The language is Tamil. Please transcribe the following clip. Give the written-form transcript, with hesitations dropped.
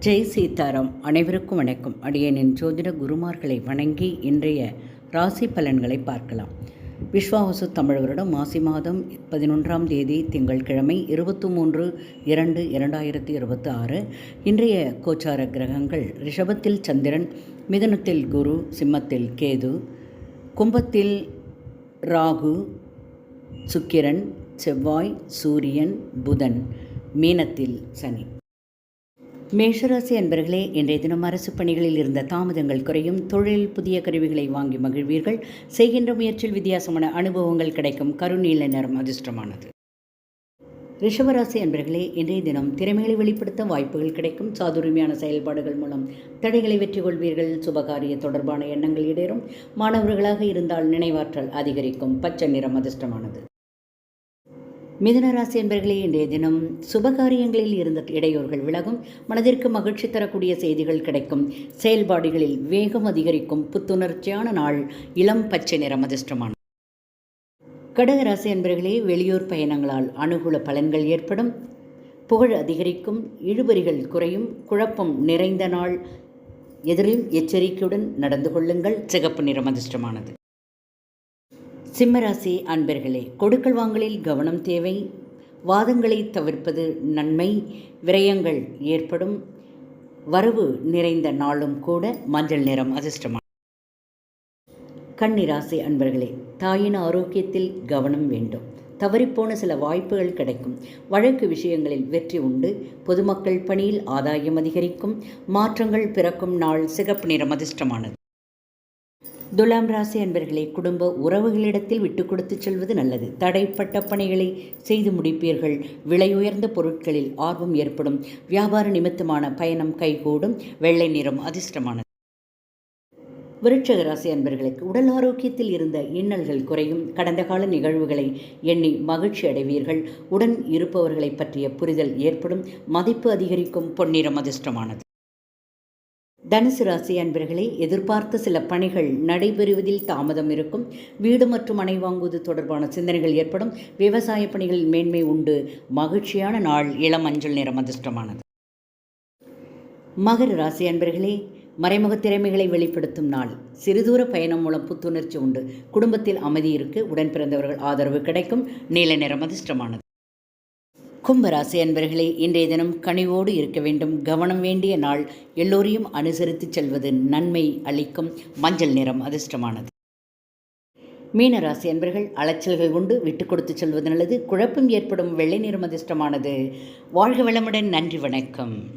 ஜெய் சீதாராம். அனைவருக்கும் வணக்கம். அடியேனின் ஜோதிட குருமார்களை வணங்கி இன்றைய ராசி பலன்களை பார்க்கலாம். விஸ்வாவசு தமிழ் வருடம் மாசி மாதம் 11ஆம் தேதி திங்கட்கிழமை 23/2/2026. இன்றைய கோச்சார கிரகங்கள்: ரிஷபத்தில் சந்திரன், மிதுனத்தில் குரு, சிம்மத்தில் கேது, கும்பத்தில் ராகு, சுக்கிரன், செவ்வாய், சூரியன், புதன், மீனத்தில் சனி. மேஷராசி அன்பர்களே, இன்றைய தினம் அரசு பணிகளில் இருந்த தாமதங்கள் குறையும். தொழில் புதிய கருவிகளை வாங்கி மகிழ்வீர்கள். செய்கின்ற முயற்சியில் வித்தியாசமான அனுபவங்கள் கிடைக்கும். கருநீல நிறம் அதிர்ஷ்டமானது. ரிஷபராசி அன்பர்களே, இன்றைய தினம் திறமைகளை வெளிப்படுத்த வாய்ப்புகள் கிடைக்கும். சாதுரியமான செயல்பாடுகள் மூலம் தடைகளை வெற்றி கொள்வீர்கள். சுபகாரிய தொடர்பான எண்ணங்கள் ஈடேறும். மாணவர்களாக இருந்தால் நினைவாற்றல் அதிகரிக்கும். பச்சை நிறம் அதிர்ஷ்டமானது. மிதுனராசி என்பர்களே, இன்றைய தினம் சுபகாரியங்களில் இருந்த இடையூறுகள் விலகும். மனதிற்கு மகிழ்ச்சி தரக்கூடிய செய்திகள் கிடைக்கும். செயல்பாடுகளில் வேகம் அதிகரிக்கும். புத்துணர்ச்சியான நாள். இளம் பச்சை நிறம் அதிர்ஷ்டமானது. கடகராசி என்பர்களே, வெளியூர் பயணங்களால் அனுகூல பலன்கள் ஏற்படும். புகழ் அதிகரிக்கும். இழுபறிகள் குறையும். குழப்பம் நிறைந்த நாள். எதிரில் எச்சரிக்கையுடன் நடந்து கொள்ளுங்கள். சிகப்பு நிறம் அதிர்ஷ்டமானது. சிம்மராசி அன்பர்களே, கொடுக்கல் வாங்கலில் கவனம் தேவை. வாதங்களை தவிர்ப்பது நன்மை. விரயங்கள் ஏற்படும். வரவு நிறைந்த நாளும் கூட. மஞ்சள் நிறம் அதிர்ஷ்டமானது. கன்னிராசி அன்பர்களே, தாயின் ஆரோக்கியத்தில் கவனம் வேண்டும். தவறிப்போன சில வாய்ப்புகள் கிடைக்கும். வழக்கு விஷயங்களில் வெற்றி உண்டு. பொதுமக்கள் பணியில் ஆதாயம் அதிகரிக்கும். மாற்றங்கள் பிறக்கும் நாள். சிகப்பு நிறம் அதிர்ஷ்டமானது. துலாம் ராசி அன்பர்களே, குடும்ப உறவுகளிடத்தில் விட்டு கொடுத்து செல்வது நல்லது. தடைப்பட்ட பணிகளை செய்து முடிப்பீர்கள். விலை உயர்ந்த பொருட்களில் ஆர்வம் ஏற்படும். வியாபார நிமித்தமான பயணம் கைகூடும். வெள்ளை நிறம் அதிர்ஷ்டமானது. விருட்சிக ராசி அன்பர்களுக்கு உடல் ஆரோக்கியத்தில் இருந்த இன்னல்கள் குறையும். கடந்த கால நிகழ்வுகளை எண்ணி மகிழ்ச்சி அடைவீர்கள். உடன் இருப்பவர்களை பற்றிய புரிதல் ஏற்படும். மதிப்பு அதிகரிக்கும். பொன்னிறம் அதிர்ஷ்டமானது. தனுசு ராசி அன்பர்களே, எதிர்பார்த்த சில பணிகள் நடைபெறுவதில் தாமதம் இருக்கும். வீடு மற்றும் மனை வாங்குவது தொடர்பான சிந்தனைகள் ஏற்படும். விவசாய பணிகளில் மேன்மை உண்டு. மகிழ்ச்சியான நாள். இளம் மஞ்சள் நிறம் அதிர்ஷ்டமானது. மகர ராசி அன்பர்களே, மறைமுக திறமைகளை வெளிப்படுத்தும் நாள். சிறுதூர பயணம் மூலம் புத்துணர்ச்சி உண்டு. குடும்பத்தில் அமைதி இருக்கு. உடன் பிறந்தவர்கள் ஆதரவு கிடைக்கும். நீல நிறம் அதிர்ஷ்டமானது. கும்பராசி அன்பர்களே, இன்றைய தினம் கனிவோடு இருக்க வேண்டும். கவனம் வேண்டிய நாள். எல்லோரையும் அனுசரித்து செல்வது நன்மை அளிக்கும். மஞ்சள் நிறம் அதிர்ஷ்டமானது. மீனராசி அன்பர்கள், அலைச்சல்கள் உண்டு. விட்டு கொடுத்து செல்வது நல்லது. குழப்பம் ஏற்படும். வெள்ளை நிறம் அதிர்ஷ்டமானது. வாழ்க வளமுடன். நன்றி, வணக்கம்.